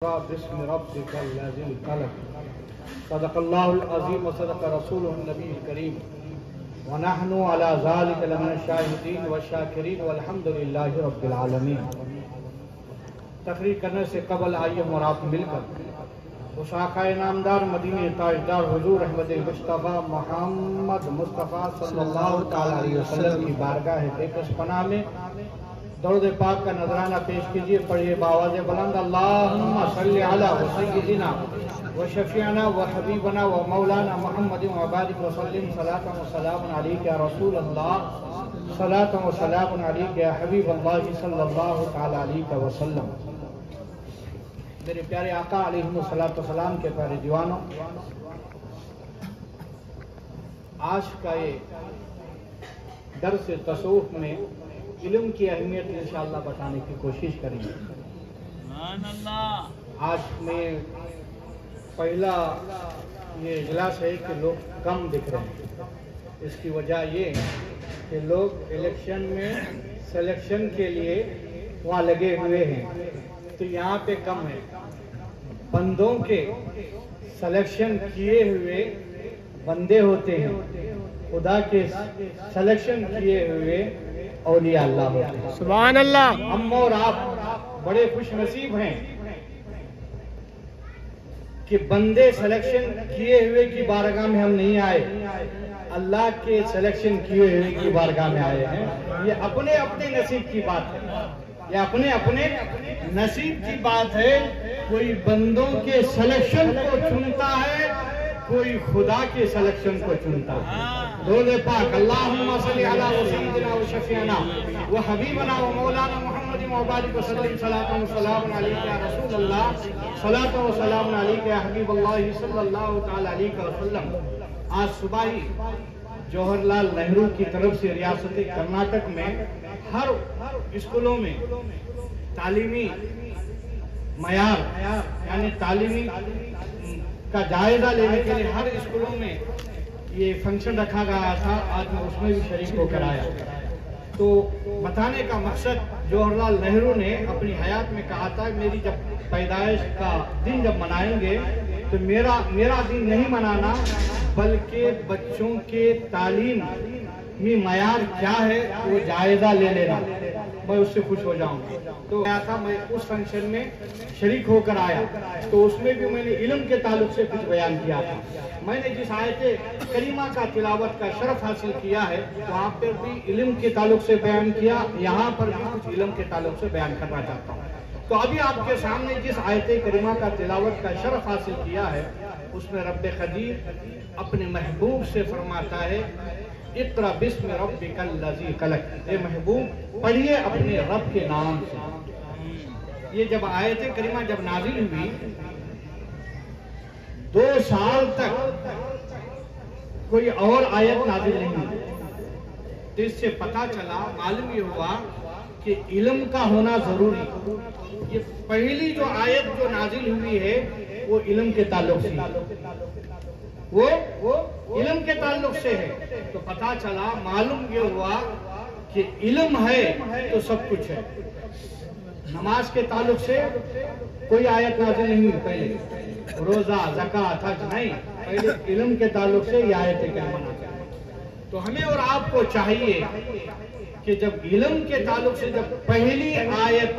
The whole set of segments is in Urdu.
بسم ربك الذي خلق صدق الله العظيم وصدق رسوله النبي الكريم ونحن على ذلك لمن الشاهدين والشاكرين والحمد لله رب العالمين۔ تقریر کرنے سے قبل آئیے مراد مل کر اس آقا نامدار مدینہ تاجدار حضور احمد مصطفیٰ محمد مصطفیٰ صلی اللہ علیہ وسلم کی بارگاہ بےکس پناہ میں درود پاک کا نذرانہ پیش کیجئے۔ پڑھیے باواز بلند اللہم صلی علی سیدنا و شفیعنا و حبیبنا و مولانا محمد و بارک وسلم صلاة و سلام علیک یا رسول اللہ، صلاة و سلام علیک یا حبیب اللہ صلی اللہ علیہ وسلم۔ میرے پیارے آقا علیہ السلام کے پیارے دیوانوں، آج کا یہ درس تصوف میں علم کی اہمیت انشاءاللہ بتانے کی کوشش کریں گے۔ آج میں پہلا یہ اجلاس ہے کہ لوگ کم دکھ رہے ہیں۔ اس کی وجہ یہ کہ لوگ الیکشن میں سلیکشن کے لیے وہاں لگے ہوئے ہیں، تو یہاں پہ کم ہے۔ بندوں کے سلیکشن کیے ہوئے بندے ہوتے ہیں، خدا کے سلیکشن کیے ہوئے اولیاء اللہ ہوتے ہیں۔ سبحان اللہ۔ ہم اور آپ بڑے خوش نصیب ہیں کہ بندے سلیکشن کیے ہوئے کی بارگاہ میں ہم نہیں آئے، اللہ کے سلیکشن کیے ہوئے کی بارگاہ میں آئے ہیں۔ یہ اپنے اپنے نصیب کی بات ہے، یہ اپنے اپنے نصیب کی بات ہے۔ کوئی بندوں کے سلیکشن کو چنتا ہے، کوئی خدا کے سلیکشن کو چنتا ہے۔ درود پاک اللہم صلی علی سیدنا و شفیعنا و حبیبنا و مولانا محمد و بارک وسلم صلاة و سلام علیک یا رسول اللہ، صلاة و سلام علیک یا حبیب اللہ صلی اللہ علیہ وسلم۔ آج صبح ہی جوہر لال نہرو کی طرف سے ریاست کرناٹک میں ہر اسکولوں میں تعلیمی معیار یعنی تعلیمی کا جائزہ لینے کے لیے ہر اسکولوں میں یہ فنکشن رکھا گیا تھا۔ آج میں اس میں بھی شریک ہو کر آیا۔ تو بتانے کا مقصد جوہر لال نہرو نے اپنی حیات میں کہا تھا، میری جب پیدائش کا دن جب منائیں گے تو میرا دن نہیں منانا، بلکہ بچوں کے تعلیم میں معیار کیا ہے وہ جائزہ لے لینا، میں اس سے خوش ہو جاؤں گا۔ تو میں اس فنکشن میں شریک ہو کر آیا، تو اس میں بھی میں نے علم کے تعلق سے کچھ بیان کیا تھا۔ میں نے جس آیت کریمہ کا تلاوت کا شرف حاصل کیا ہے وہاں پر بھی علم کے تعلق سے بیان کیا، یہاں پر بھی کچھ علم کے تعلق سے بیان کرنا چاہتا ہوں۔ تو ابھی آپ کے سامنے جس آیت کریمہ کا تلاوت کا شرف حاصل کیا ہے اس میں رب قدیر اپنے محبوب سے فرماتا ہے اقرأ بسم ربک الذی خلق، اے محبوب پڑھیے اپنے رب کے نام سے۔ یہ جب آیت کریمہ جب نازل ہوئی 2 سال تک کوئی اور آیت نازل نہیں ہوئی، تو اس سے پتہ چلا، معلوم یہ ہوا کہ علم کا ہونا ضروری۔ یہ پہلی جو آیت جو نازل ہوئی ہے وہ علم کے تعلق سے، وہ علم کے تعلق سے ہے۔ تو پتہ چلا، معلوم یہ ہوا کہ علم ہے تو سب کچھ ہے۔ نماز کے تعلق سے کوئی آیت نازل نہیں ہوئی پہلے، روزہ زکوٰۃ حج نہیں، پہلے علم کے تعلق سے یہ آیت کریمہ نازل ہوئی۔ تو ہمیں اور آپ کو چاہیے کہ جب علم کے تعلق سے جب پہلی آیت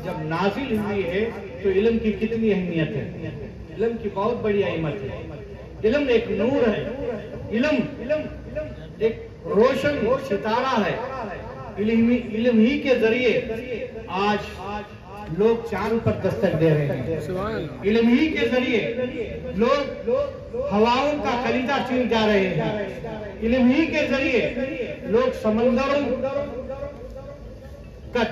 جب نازل ہوئی ہے تو علم کی کتنی اہمیت ہے، علم کی بہت بڑی اہمیت ہے۔ علم ایک نور ہے، علم ایک روشن ستارہ ہے۔ علم ہی کے ذریعے آج لوگ چاند پر دستک دے رہے ہیں، علم ہی کے ذریعے لوگ ہواؤں کا کلیدہ چیر جا رہے ہیں، علم ہی کے ذریعے لوگ سمندروں کا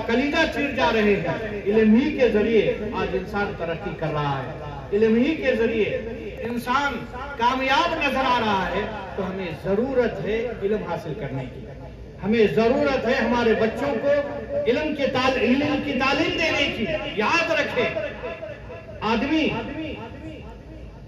کلیدہ چیر جا رہے ہیں۔ علم ہی کے ذریعے آج انسان ترقی کر رہا ہے، علم ہی کے ذریعے انسان کامیاب نظر آ رہا ہے۔ تو ہمیں ضرورت ہے علم حاصل کرنے کی، ہمیں ضرورت ہے ہمارے بچوں کو علم کی تعلیم دینے کی۔ یاد رکھیں، آدمی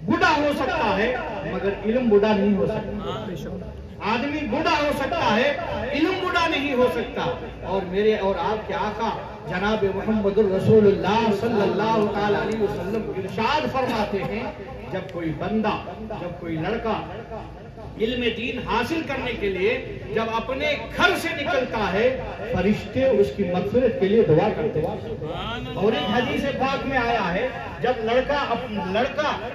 بوڑھا ہو سکتا ہے مگر علم بوڑھا نہیں ہو سکتا۔ آدمی بوڑھا ہو سکتا ہے، علم بوڑھا نہیں ہو سکتا۔ اور میرے اور آپ کے آقا جناب محمد الرسول اللہ صلی اللہ تعالی علیہ وسلم ارشاد فرماتے ہیں، جب کوئی بندہ، جب کوئی لڑکا علم دین حاصل کرنے کے لیے جب اپنے گھر سے نکلتا ہے، فرشتے اس کی مغفرت کے لیے دعا کرتے ہیں۔ اور ایک حدیث پاک میں آیا ہے، جب لڑکا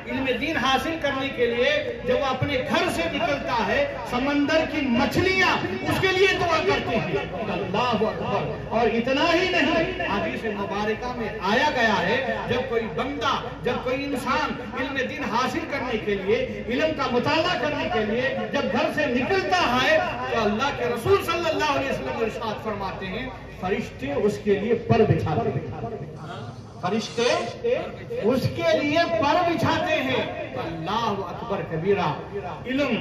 علم دین حاصل کرنے کے لیے جب اپنے گھر سے نکلتا ہے، سمندر کی مچھلیاں اس کے لیے دعا کرتے ہیں۔ اللہ اکبر! اور اتنا ہی نہیں، حدیث مبارکہ میں آیا گیا ہے، جب کوئی بندہ، جب کوئی انسان علم دین حاصل کرنے کے لیے، علم کا مطالعہ کرنے کے لیے جب گھر سے نکلتا ہے، تو اللہ کے رسول صلی اللہ علیہ وسلم ارشاد فرماتے ہیں، فرشتے اس کے لیے پر بچھاتے ہیں۔ فرشتے اس کے لیے پر بچھاتے ہیں۔ اللہ اکبر کبیرہ! علم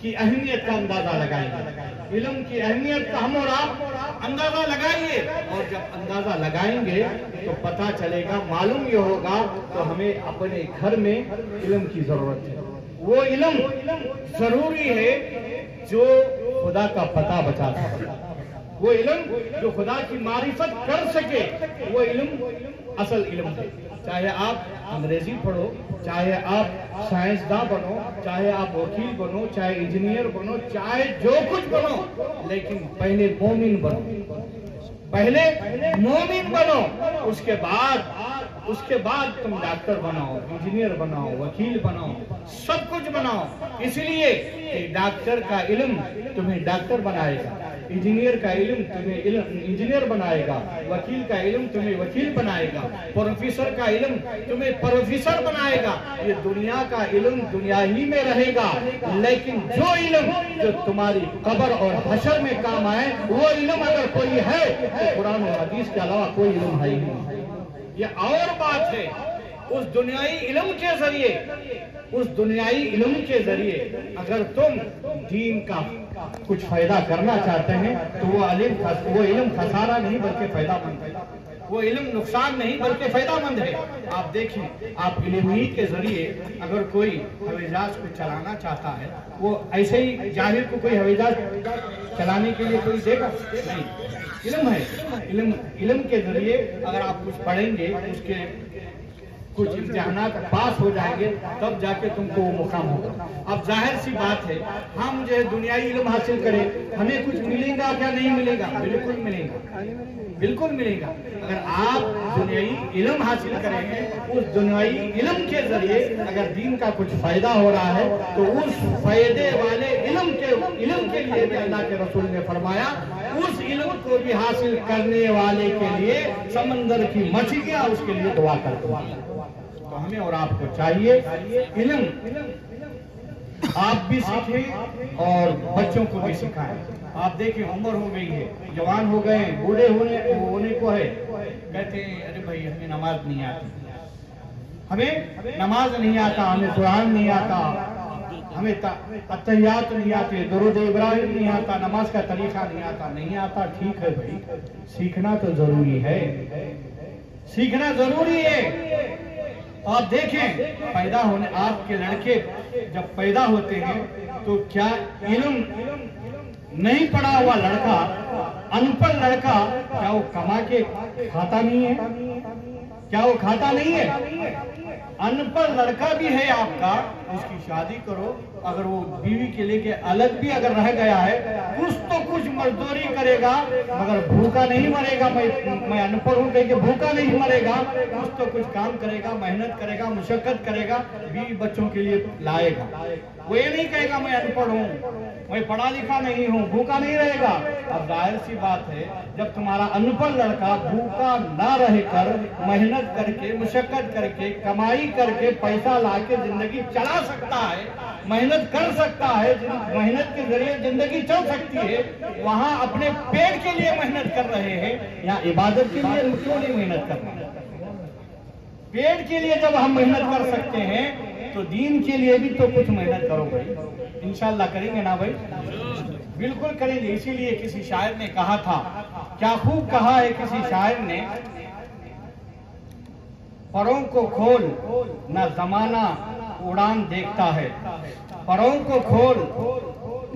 کی اہمیت کا اندازہ لگائیے، علم کی اہمیت کا ہم اور آپ اندازہ لگائیے، اور جب اندازہ لگائیں گے تو پتہ چلے گا، معلوم یہ ہوگا تو ہمیں اپنے گھر میں علم کی ضرورت ہے۔ وہ علم ضروری ہے جو خدا کا پتہ بتا سکے، وہ علم جو خدا کی معرفت کر سکے، وہ علم اصل علم ہے۔ چاہے آپ انگریزی پڑھو، چاہے آپ سائنسداں بنو، چاہے آپ وکیل بنو، چاہے انجینئر بنو، چاہے جو کچھ بنو، لیکن پہلے مومن بنو، پہلے مومن بنو، اس کے بعد تم ڈاکٹر بناؤ، انجینئر بناؤ، وکیل بناؤ، سب کچھ بناؤ۔ اس لیے کہ ڈاکٹر کا علم تمہیں ڈاکٹر بنائے گا، انجینئر کا علم تمہیں انجینئر بنائے گا، وکیل کا علم تمہیں وکیل بنائے گا، پروفیسر کا علم تمہیں پروفیسر بنائے گا۔ یہ دنیا کا علم دنیا ہی میں رہے گا، لیکن جو علم جو تمہاری قبر اور حشر میں کام آئے، وہ علم اگر کوئی ہے تو قرآن اور حدیث کے علاوہ کوئی علم ہے ہی نہیں۔ یہ اور بات ہے، اس دنیائی علم کے ذریعے، اس دنیائی علم کے ذریعے اگر تم دین کا کچھ فائدہ کرنا چاہتے ہیں تو وہ علم خسارہ نہیں بلکہ فائدہ مند ہے، وہ علم نقصان نہیں بلکہ فائدہ مند ہے۔ آپ دیکھیں، آپ علم ہی کے ذریعے اگر کوئی ہوائی جہاز کو چلانا چاہتا ہے، وہ ایسے ہی جاہل کو کوئی ہوائی جہاز چلانے کے لیے کوئی دے گا نہیں، علم ہے۔ علم کے ذریعے اگر آپ کچھ پڑھیں گے، اس کے کچھ امتحانات پاس ہو جائیں گے، تب جا کے تم کو وہ مقام ہوگا۔ اب ظاہر سی بات ہے، ہم جو دنیائی علم حاصل کریں، ہمیں کچھ ملے گا کیا؟ نہیں ملے گا، بالکل ملے گا، بالکل ملے گا۔ اگر آپ دنیائی علم حاصل کریں گے، اس دنیائی علم کے ذریعے اگر دین کا کچھ فائدہ ہو رہا ہے تو اس فائدے والے علم کے لیے بھی اللہ کے رسول نے فرمایا، اس علم کو بھی حاصل کرنے والے کے لیے سمندر کی مچھلیاں اس کے لیے دعا کرتے ہیں۔ تو ہمیں اور آپ کو چاہیے علم آپ بھی سیکھیں اور بچوں کو بھی سکھائیں۔ آپ دیکھیں، عمر ہو گئی ہے، جوان ہو گئے، بوڑھے ہونے کو ہے، کہتے ہیں ارے بھائی ہمیں نماز نہیں آتی، ہمیں نماز نہیں آتا، ہمیں قرآن نہیں آتا، ہمیں اتحیات نہیں آتے، درود ابراہیم نہیں آتا، نماز کا طریقہ نہیں آتا۔ نہیں آتا، ٹھیک ہے بھائی، سیکھنا تو ضروری ہے، سیکھنا ضروری ہے۔ آپ دیکھیں، پیدا ہونے آپ کے لڑکے جب پیدا ہوتے ہیں تو کیا علم نہیں پڑھا ہوا لڑکا، ان پڑھ لڑکا، کیا وہ کما کے کھاتا نہیں ہے؟ کیا وہ کھاتا نہیں ہے؟ ان پڑھ لڑکا بھی ہے آپ کا، اس کی شادی کرو، اگر وہ بیوی کے لے کے الگ بھی اگر رہ گیا ہے، کچھ مزدوری کرے گا مگر بھوکا نہیں مرے گا۔ میں ان پڑھ ہوں کہ بھوکا نہیں مرے گا، کچھ کام کرے گا، محنت کرے گا، مشقت کرے گا، بیوی بچوں کے لیے لائے گا۔ وہ یہ نہیں کہے گا میں ان پڑھ ہوں، میں پڑھا لکھا نہیں ہوں، بھوکا نہیں رہے گا۔ اب ظاہر سی بات ہے، جب تمہارا ان پڑھ لڑکا بھوکا نہ رہ کر محنت کر کے، مشقت کر کے، کمائی کر کے، پیسہ لا کے زندگی چلا سکتا ہے، محنت کر سکتا ہے، محنت کے ذریعے زندگی چل سکتی ہے، وہاں اپنے پیٹ کے لیے محنت کر رہے ہیں یا عبادت کے لیے کیوں نہیں محنت کرنا؟ پیٹ کے لیے جب ہم محنت کر سکتے ہیں تو دین کے لیے بھی تو کچھ محنت کرو بھائی۔ انشاءاللہ کریں گے نا بھائی؟ بالکل کریں گے۔ اسی لیے کسی شاعر نے کہا تھا، کیا خوب کہا ہے کسی شاعر نے، پروں کو کھول نہ زمانہ اڑان دیکھتا ہے، پروں کو کھول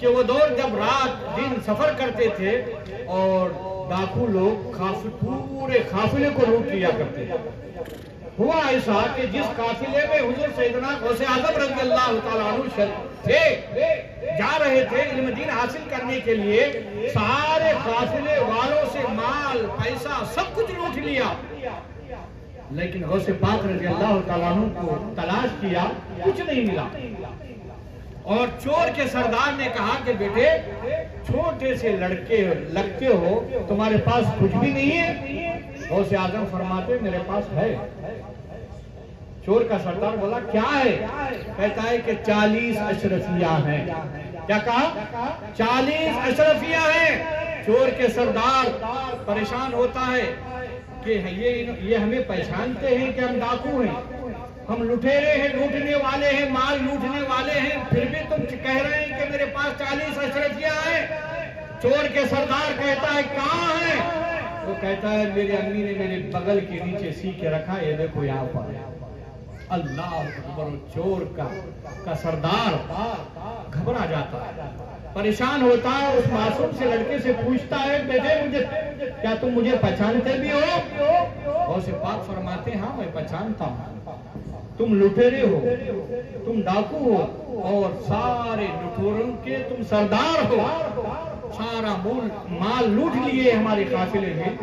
کہ وہ دور جب رات دن سفر کرتے تھے اور ڈاکو لوگ پورے قافلے کو لوٹ لیا کرتے تھے. ہوا ایسا کہ جس قافلے میں حضور سیدنا غوث اعظم رضی اللہ تعالیٰ عنہ تھے جا رہے تھے علم دین حاصل کرنے کے لیے، سارے قافلے والوں سے مال پیسہ سب کچھ لوٹ لیا، لیکن غوث پاک رضی اللہ تعالیٰ عنہ کو تلاش کیا، کچھ نہیں ملا. اور چور کے سردار نے کہا کہ بیٹے چھوٹے سے لڑکے لگتے ہو، تمہارے پاس کچھ بھی نہیں ہے؟ غوث اعظم فرماتے میرے پاس ہے. چور کا سردار بولا کیا ہے؟ کہتا ہے کہ 40 اشرفیہ ہیں. کیا کہا؟ 40 اشرفیہ ہیں. چور کے سردار پریشان ہوتا ہے کہ یہ ہمیں پہچانتے ہیں کہ ہم ڈاکو ہیں، ہم لٹیرے ہیں، لوٹنے والے ہیں، مال لوٹنے والے ہیں، پھر بھی تم کہہ رہے ہیں کہ میرے پاس 40 اشرفیہ ہیں. چور کے سردار کہتا ہے کہاں ہیں؟ وہ کہتا ہے میری امی نے میرے بغل کے نیچے سی کے رکھا، یہ دیکھو یہاں پر. اللہ اکبر. چور کا سردار گھبرا جاتا ہے، پریشان ہوتا ہے، اس معصوم سے لڑکے سے پوچھتا ہے بیٹے کیا تم مجھے پہچانتے بھی ہو؟ غوث پاک فرماتے ہیں ہاں میں پہچانتا ہوں، تم لٹیرے ہو، تم ڈاکو ہو اور سارے لٹوروں کے تم سردار ہو، سارا مال لوٹ لیے ہمارے قافلے میں.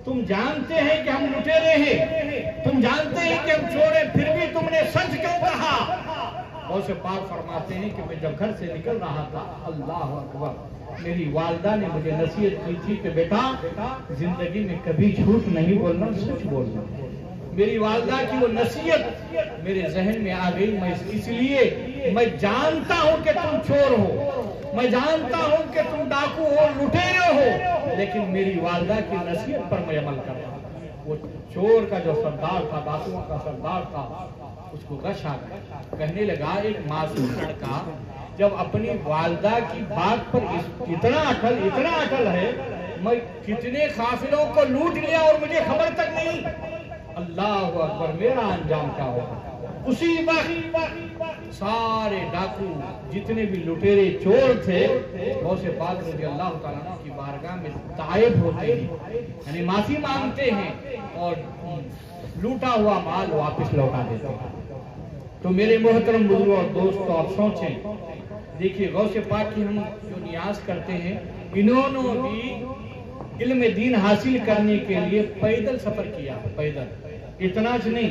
تم جانتے ہیں کہ ہم لٹیرے ہیں، تم جانتے ہیں کہ ہم چور ہیں، پھر بھی تم نے سچ کیوں کہا؟ غوث پاک فرماتے ہیں کہ میں جب گھر سے نکل رہا تھا، اللہ اکبر، میری والدہ نے مجھے نصیحت کی تھی کہ بیٹا زندگی میں کبھی جھوٹ نہیں بولنا، سچ بولنا. میری والدہ کی وہ نصیحت میرے ذہن میں آ گئی. اس لیے میں جانتا ہوں کہ تم چور ہو، میں جانتا ہوں کہ تم ڈاکو ہو، لٹیرے ہو، لیکن میری والدہ کی نصیحت پر میں عمل کر رہا ہوں. وہ چور کا جو سردار تھا، ڈاکوؤں کا سردار تھا، اس کو غش آ گیا. کہنے لگا ایک معصوم لڑکا جب اپنی والدہ کی بات پر اتنا اٹل ہے، میں کتنے قافلوں کو لوٹ لیا اور مجھے خبر تک نہیں. اللہ اکبر، میرا انجام کیا ہوگا؟ اسی وقت سارے ڈاکو جتنے بھی لٹیرے چور تھے غوث پاک رضی اللہ تعالیٰ عنہ کی بارگاہ میں تائب ہوتے ہیں، یعنی معافی مانگتے ہیں اور لوٹا ہوا مال واپس لوٹا دیتے ہیں. تو میرے محترم بزرگوں اور دوستوں آپ سوچیں، دیکھیے غوث پاک کی ہم جو نیاز کرتے ہیں، انہوں نے بھی علم دین حاصل کرنے کے لیے پیدل سفر کیا. پیدل اتنا نہیں،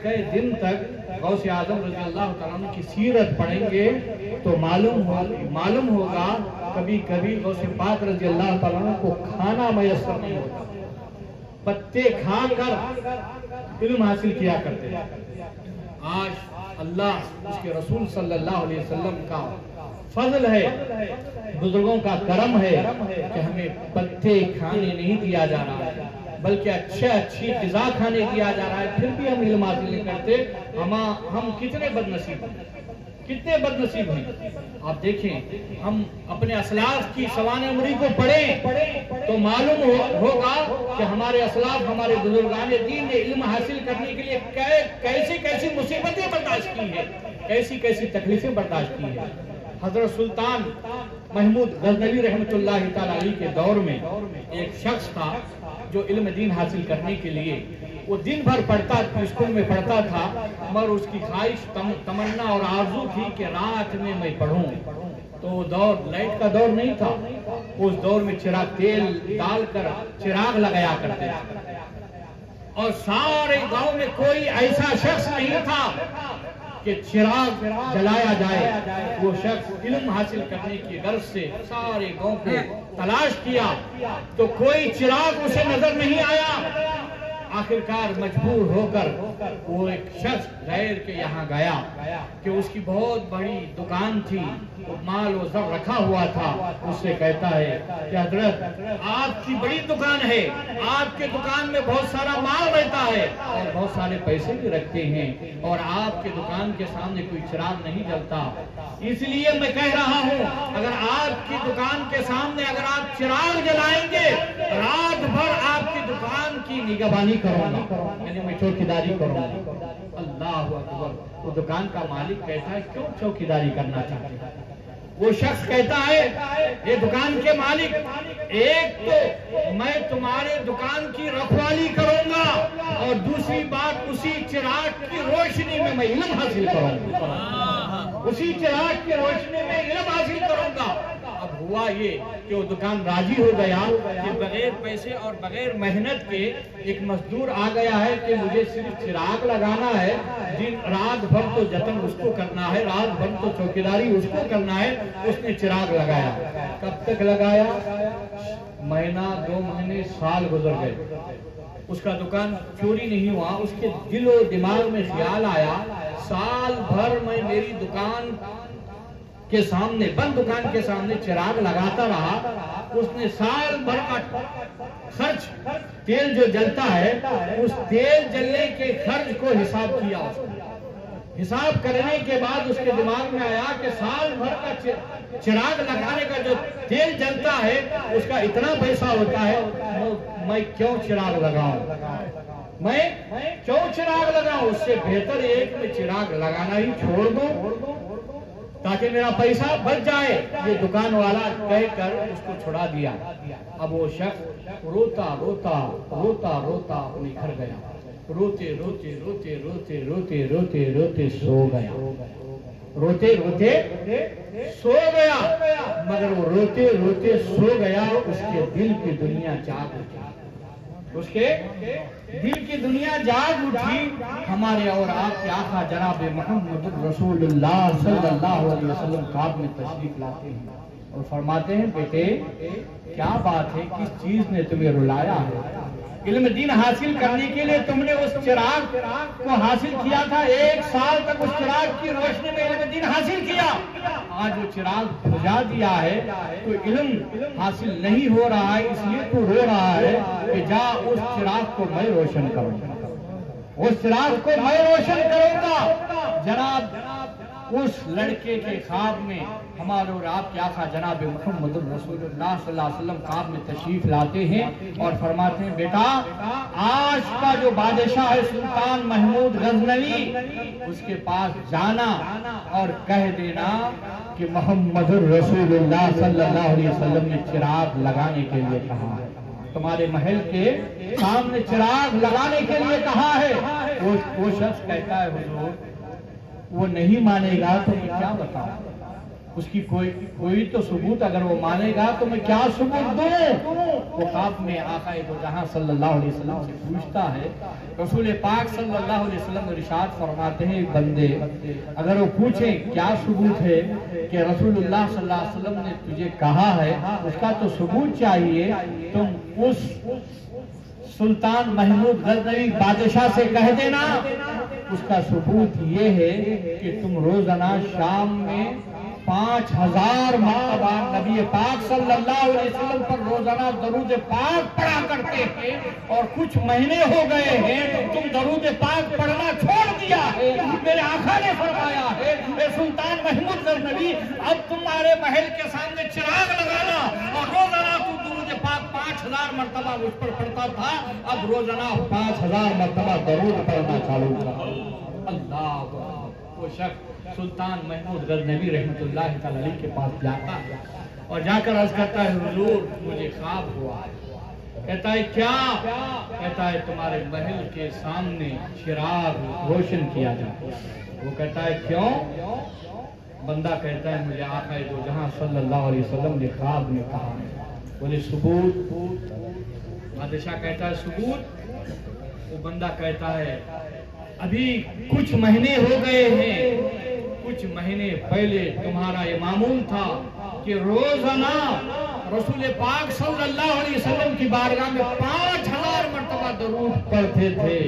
کئی دن تک غوث اعظم رضی اللہ تعالیٰ عنہ کی سیرت پڑھیں گے تو معلوم ہوگا کبھی کبھی غوث پاک رضی اللہ تعالیٰ عنہ کو کھانا میسر نہیں ہوتا، پتے کھا کر علم حاصل کیا کرتے. آج اللہ اس کے رسول صلی اللہ علیہ وسلم کا فضل ہے، بزرگوں کا کرم ہے کہ ہمیں پتے کھانے نہیں دیا جا رہا ہے، بلکہ اچھی غذا کھانے دیا جا رہا ہے، پھر بھی ہم علم حاصل نہیں کرتے. ہم کتنے بد نصیب ہیں. آپ دیکھیں، ہم اپنے اسلاف کی سوانح عمری کو پڑھیں تو معلوم ہوگا کہ ہمارے اسلاف، ہمارے بزرگان دین نے علم حاصل کرنے کے لیے کیسی مصیبتیں برداشت کی ہیں، کیسی تکلیفیں برداشت کی ہیں. حضرت سلطان محمود غزنوی رحمۃ اللہ تعالیٰ علیہ کے دور میں ایک شخص تھا جو علم دین حاصل کرنے کے لیے وہ دن بھر پڑھتا، اسکول میں پڑھتا تھا، مگر اس کی خواہش، تمنا اور آرزو تھی کہ رات میں پڑھوں. تو وہ دور لائٹ کا دور نہیں تھا، اس دور میں تیل ڈال کر چراغ لگایا کرتے تھے اور سارے گاؤں میں کوئی ایسا شخص نہیں تھا کہ چراغ جلایا جائے. وہ شخص علم حاصل کرنے کی غرض سے سارے گاؤں کو تلاش کیا تو کوئی چراغ اسے نظر نہیں آیا. آخرکار مجبور ہو کر وہ ایک شخص غیر کے یہاں گیا کہ اس کی بہت بڑی دکان تھی، مال و زر رکھا ہوا تھا. اس سے کہتا ہے کہ حضرت آپ کی بڑی دکان ہے، آپ کے دکان میں بہت سارا مال رہتا ہے اور بہت سارے پیسے بھی رکھتے ہیں اور آپ کے دکان کے سامنے کوئی چراغ نہیں جلتا، اس لیے میں کہہ رہا ہوں اگر آپ کی دکان کے سامنے اگر آپ چراغ جلائیں گے رات بھر آپ کی دکان کی نگہبانی کروں گا، یعنی میں چوکیداری کروں گا. اللہ اکبر. وہ دکان کا مالک کہتا ہے کیوں چوکیداری کرنا چاہتے ہیں؟ وہ شخص کہتا ہے یہ دکان کے مالک، ایک تو میں تمہارے دکان کی رکھوالی کروں گا اور دوسری بات اسی چراغ کی روشنی میں علم حاصل کروں گا، اسی چراغ کی روشنی میں علم حاصل کروں گا۔ اب ہوا یہ کہ وہ دکان راضی ہو گیا کہ بغیر پیسے اور بغیر محنت کے ایک مزدور آ گیا ہے کہ مجھے صرف چراغ لگانا ہے، دن رات بھر تو جتن اس کو کرنا ہے، رات بھر تو چوکیداری اس کو کرنا ہے۔ اس نے چراغ لگایا، کب تک لگایا؟ مہینہ، 2 مہینے، سال گزر گئے، اس کا دکان چوری نہیں ہوا۔ اس کے دل و دماغ میں خیال آیا سال بھر میں میری دکان کے سامنے، بند دکان کے سامنے چراغ لگاتا رہا، اس نے سال بھر کا خرچ، تیل جو جلتا ہے اس تیل جلنے کے خرچ کو حساب کیا۔ حساب کرنے کے بعد اس کے دماغ میں آیا کہ سال بھر کا چراغ لگانے کا جو تیل جلتا ہے اس کا اتنا پیسہ ہوتا ہے، میں کیوں چراغ لگاؤں، میں کیوں چراغ لگاؤں، اس سے بہتر ایک میں چراغ لگانا ہی چھوڑ دوں تاکہ میرا پیسہ بچ جائے۔ یہ دکان والا کہہ کر اس کو چھڑا دیا۔ اب وہ شخص روتا روتا روتا روتا اپنے گھر گیا، روتے روتے روتے روتے روتے روتے روتے سو گیا، روتے روتے سو گیا، مگر وہ روتے روتے سو گیا، اس کے دل کی دنیا جاگ اٹھی، اس کے دل کی دنیا جاگ اٹھی۔ ہمارے اور آپ کے آقا جناب محمد رسول اللہ صلی اللہ علیہ وسلم خواب میں تشریف لاتے ہیں اور فرماتے ہیں بیٹے کیا بات ہے، کس چیز نے تمہیں رلایا ہے؟ علم دین حاصل کرنے کے لیے تم نے اس چراغ کو حاصل کیا تھا، 1 سال تک اس چراغ کی روشنی میں علم دین حاصل کیا، آج وہ چراغ بجھا دیا ہے تو علم حاصل نہیں ہو رہا ہے، اس لیے تو رو رہا ہے کہ جا اس چراغ کو میں روشن کروں گا، اس چراغ کو میں روشن کروں گا۔ جناب اس لڑکے کے خواب میں ہمارے اور آپ کے آقا جناب محمد رسول اللہ صلی اللہ علیہ وسلم خواب میں تشریف لاتے ہیں اور فرماتے ہیں بیٹا آج کا جو بادشاہ ہے سلطان محمود غزنوی، اس کے پاس جانا اور کہہ دینا کہ محمد رسول اللہ صلی اللہ علیہ وسلم نے چراغ لگانے کے لیے کہا ہے، تمہارے محل کے سامنے چراغ لگانے کے لیے کہا ہے۔ وہ شخص کہتا ہے حضور وہ نہیں مانے گا تو میں کیا بتاؤں، اس کی کوئی تو ثبوت، اگر وہ مانے گا تو میں کیا ثبوت دوں؟ وہ خواب میں آقا دو جہاں صلی اللہ علیہ وسلم سے پوچھتا ہے، رسول پاک صلی اللہ علیہ وسلم ارشاد فرماتے ہیں بندے اگر وہ پوچھیں کیا ثبوت ہے کہ رسول اللہ صلی اللہ علیہ وسلم نے تجھے کہا ہے، اس کا تو ثبوت چاہیے، تم اس سلطان محمود غزنوی بادشاہ سے کہہ دینا اس کا ثبوت یہ ہے کہ تم روزانہ شام میں 5000 مرتبہ نبی پاک صلی اللہ علیہ وسلم پر روزانہ درود پاک پڑھا کرتے ہیں، اور کچھ مہینے ہو گئے ہیں تم درود پاک پڑھنا چھوڑ دیا ہے۔ میرے آقا نے فرمایا ہے اے سلطان محمود غزنوی اب تمہارے محل کے سامنے چراغ لگانا اور روزانہ تم درود پاک 5000 مرتبہ اس پر پڑھتا تھا، اب روزانہ 5000 مرتبہ درود پڑھنا چالو کرو۔ اللہ وہ شخص سلطان محمود غزنوی رحمت اللہ تعالی علیہ کے پاس جاتا ہے اور جا کر عرض کرتا ہے حضور مجھے خواب ہوا ہے۔ کہتا ہے کیا؟ کہتا ہے تمہارے محل کے سامنے چراغ روشن کیا جاتا ہے۔ وہ کہتا ہے کیوں؟ بندہ کہتا ہے مجھے آقا دو جہاں صلی اللہ علیہ وسلم نے خواب میں کہا ہے۔ بولے ثبوت؟ بادشاہ کہتا ہے ثبوت؟ وہ بندہ کہتا ہے ابھی کچھ مہینے ہو گئے ہیں، کچھ مہینے پہلے تمہارا یہ معمول تھا کہ روزانہ رسول پاک صلی اللہ علیہ وسلم کی بارگاہ میں 5000 مرتبہ درود پڑھتے تھے،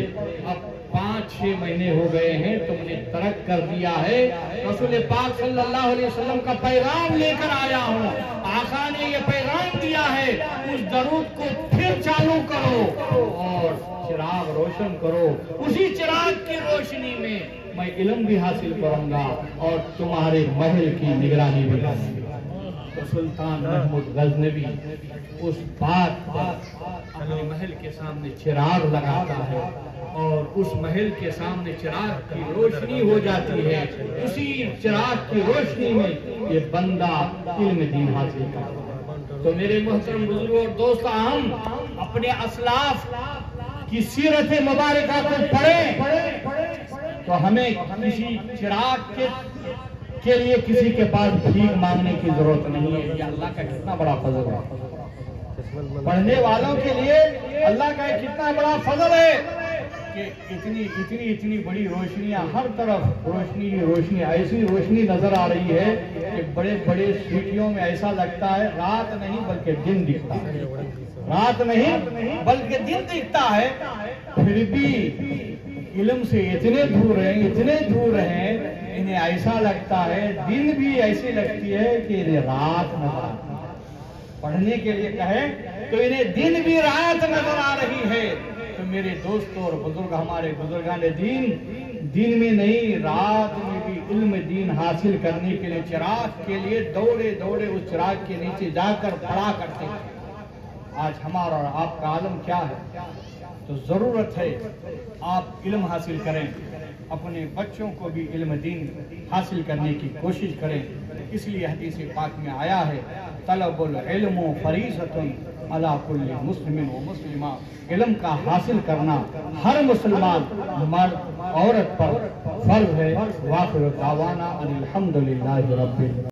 اب 5-6 مہینے ہو گئے ہیں تم نے ترک کر دیا ہے۔ رسول پاک صلی اللہ علیہ وسلم کا پیغام لے کر آیا ہوں، آقا نے یہ پیغام دیا ہے اس درود کو پھر چالو کرو اور چراغ روشن کرو، اسی چراغ کی روشنی میں علم بھی حاصل کروں گا اور تمہارے محل کی نگرانی بھی کروں گا۔ تو سلطان محمود غزنوی اس بات پر اپنے محل کے سامنے چراغ لگاتا ہے اور اس محل کے سامنے چراغ کی روشنی ہو جاتی ہے، اسی چراغ کی روشنی میں یہ بندہ علم دین حاصل کرتا ہے۔ تو میرے محترم بزرگوں اور دوست، ہم اپنے اسلاف کی سیرت مبارکہ کو پڑھیں تو ہمیں کسی چراغ کے لیے کسی کے پاس بھیک مانگنے کی ضرورت نہیں ہے۔ یہ اللہ کا کتنا بڑا فضل ہے، پڑھنے والوں کے لیے اللہ کا کتنا بڑا فضل ہے کہ اتنی بڑی روشنیاں، ہر طرف روشنی ہی روشنی، ایسی روشنی نظر آ رہی ہے کہ بڑے بڑے سٹیوں میں ایسا لگتا ہے رات نہیں بلکہ دن دکھتا ہے، رات نہیں بلکہ دن دکھتا ہے۔ پھر بھی علم سے اتنے دور ہیں، انہیں ایسا لگتا ہے، دن بھی ایسی لگتی ہے کہ رات نظر آتی ہے۔ پڑھنے کے لیے کہیں تو انہیں دن بھی رات نظر آ رہی ہے۔ تو میرے دوستوں اور بزرگ، ہمارے بزرگان دین میں نہیں، رات میں بھی علم دین حاصل کرنے کے لیے چراغ کے لیے دوڑے اس چراغ کے نیچے جا کر پڑھا کرتے ہیں۔ آج ہمارا اور آپ کا عالم کیا ہے؟ تو ضرورت ہے آپ علم حاصل کریں، اپنے بچوں کو بھی علم دین حاصل کرنے کی کوشش کریں۔ اس لیے حدیث پاک میں آیا ہے، طلب العلم فریضۃ علی کل مسلم و مسلمہ، علم کا حاصل کرنا ہر مسلمان مرد عورت پر فرض ہے۔ وآخر دعوانا ان الحمدللہ رب